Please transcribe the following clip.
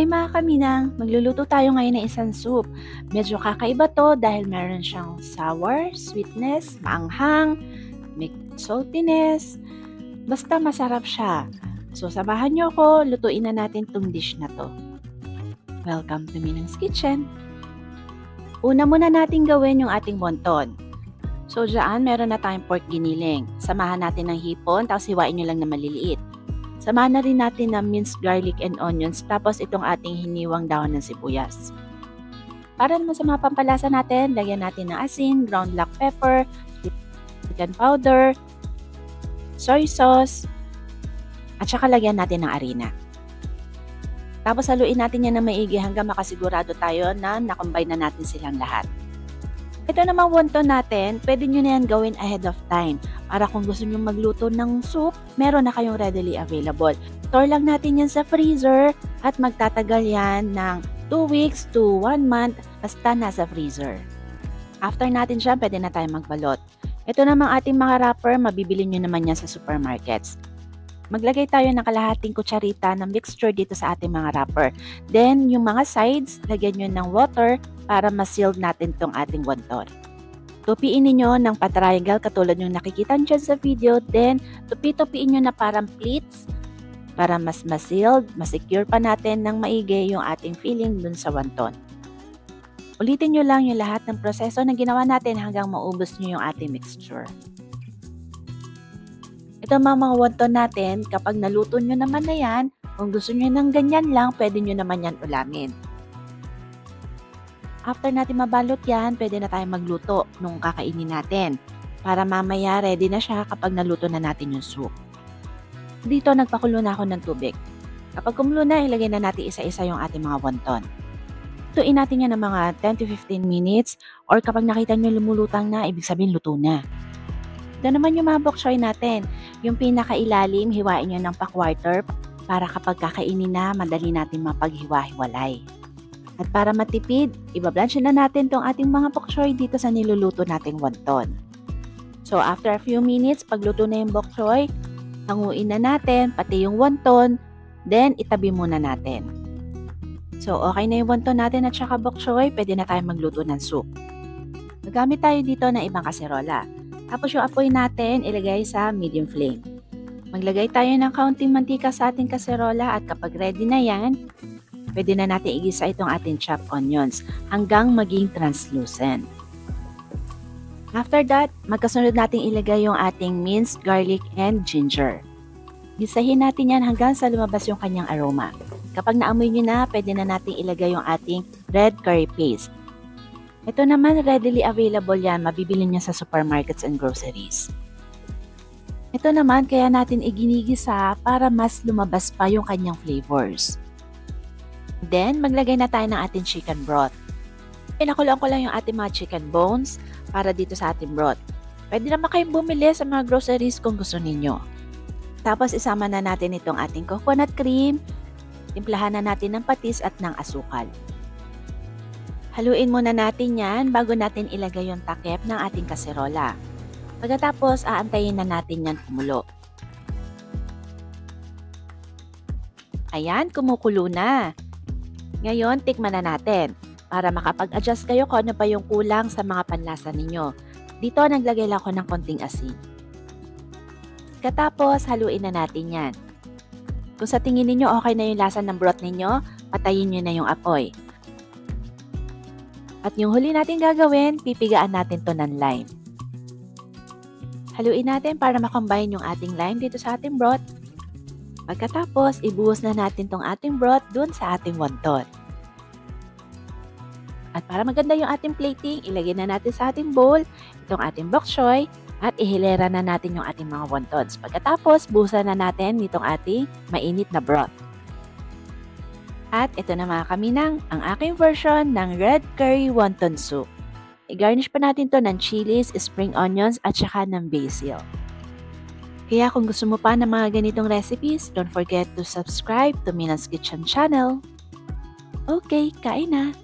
Hi mga kaminang! Magluluto tayo ngayon ng isang soup. Medyo kakaiba to dahil meron siyang sour, sweetness, maanghang, may saltiness. Basta masarap siya. So samahan niyo ako, lutuin na natin tong dish na to. Welcome to Minang's Kitchen! Una muna natin gawin yung ating wonton. So dyan meron na tayong pork giniling. Samahan natin ng hipon, tapos hiwain nyo lang na maliliit. Samahan na rin natin ng minced garlic and onions, tapos itong ating hiniwang dahon ng sibuyas. Para naman sa mga pampalasa natin, lagyan natin ng asin, ground black pepper, chicken powder, soy sauce, at saka lagyan natin ng harina. Tapos haluin natin yan na maigi hanggang makasigurado tayo na nakombine na natin silang lahat. Ito namang wonton natin, pwede nyo na yan gawin ahead of time. Para kung gusto nyo magluto ng soup, meron na kayong readily available. Store lang natin yan sa freezer at magtatagal yan ng 2 weeks to 1 month basta nasa freezer. After natin siya, pwede na tayo magbalot. Ito namang ating mga wrapper, mabibili nyo naman yan sa supermarkets. Maglagay tayo ng kalahating kutsarita ng mixture dito sa ating mga wrapper. Then, yung mga sides, lagyan nyo ng water para ma-seal natin tong ating wonton. Tupiin niyo ng pa-triangle katulad yung nakikita dyan sa video. Then, tupi-tupiin nyo na parang pleats para mas ma-sealed, ma-secure pa natin ng maigi yung ating filling dun sa wonton. Ulitin nyo lang yung lahat ng proseso na ginawa natin hanggang maubos nyo yung ating mixture. Ito mga wonton natin, kapag naluto nyo naman na yan, kung gusto nyo ng ganyan lang, pwede nyo naman yan ulamin. After natin mabalot yan, pwede na tayong magluto nung kakainin natin. Para mamaya ready na siya kapag naluto na natin yung soup. Dito nagpakulo na ako ng tubig. Kapag kumulo na, ilagay na natin isa-isa yung ating mga wonton. Lutuin natin yan ng mga 10 to 15 minutes or kapag nakita nyo lumulutang na, ibig sabihin luto na. Ito naman yung mga bok choy natin. Yung pinakailalim, hiwain nyo ng pa-quarter para kapag kakainin na, madali natin mapaghiwa-hiwalay. At para matipid, ibablansya na natin tong ating mga bok choy dito sa niluluto nating wonton. So after a few minutes, pagluto na yung bok choy, hanguin na natin, pati yung wonton, then itabi muna natin. So okay na yung wonton natin at saka bok choy, pwede na tayo magluto ng soup. Gagamit tayo dito ng ibang kaserola. Tapos yung apoy natin, ilagay sa medium flame. Maglagay tayo ng kaunting mantika sa ating kaserola at kapag ready na yan, pwede na natin igisa itong ating chopped onions hanggang maging translucent. After that, magkasunod natin ilagay yung ating minced garlic and ginger. Gisahin natin yan hanggang sa lumabas yung kanyang aroma. Kapag naamoy nyo na, pwede na natin ilagay yung ating red curry paste. Ito naman readily available yan, mabibili nyo sa supermarkets and groceries. Ito naman kaya natin iginigisa para mas lumabas pa yung kanyang flavors. Then, maglagay na tayo ng ating chicken broth. Pinakuloan ko lang yung ating mga chicken bones para dito sa ating broth. Pwede naman kayong bumili sa mga groceries kung gusto ninyo. Tapos, isama na natin itong ating coconut cream. Timplahan na natin ng patis at ng asukal. Haluin muna natin yan bago natin ilagay yung takip ng ating kaserola. Pagkatapos, aantayin na natin yan kumulo. Ayan, kumukulo na. Ngayon, tikman na natin para makapag-adjust kayo kung ano pa yung kulang sa mga panlasa ninyo. Dito, naglagay lang ako ng konting asin. Katapos, haluin na natin yan. Kung sa tingin ninyo okay na yung lasa ng broth ninyo, patayin nyo na yung apoy. At yung huli natin gagawin, pipigaan natin to ng lime. Haluin natin para makombine yung ating lime dito sa ating broth. Pagkatapos, ibuhos na natin tong ating broth dun sa ating wonton. At para maganda yung ating plating, ilagay na natin sa ating bowl itong ating bok choy at ihilera na natin yung ating mga wontons. Pagkatapos, buhusan na natin itong ating mainit na broth. At ito na mga kaminang, ang aking version ng red curry wonton soup. I-garnish pa natin to ng chilies, spring onions at saka ng basil. Kaya kung gusto mo pa ng mga ganitong recipes, don't forget to subscribe to Minang's Kitchen channel. Okay, kain na!